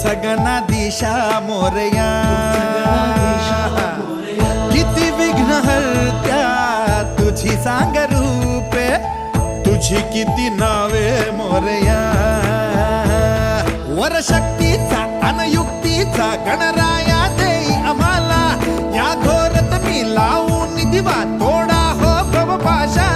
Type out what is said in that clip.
गणाधीशा मोरया, किती विघ्न हरत्या तुझी सांग रूपे, तुझी किती नावे मोरया. वर शक्तीचा अन युक्तीचा गणराया देई आम्हाला, या घोरत मी लावून दिवा तोडा हो भवपाशा.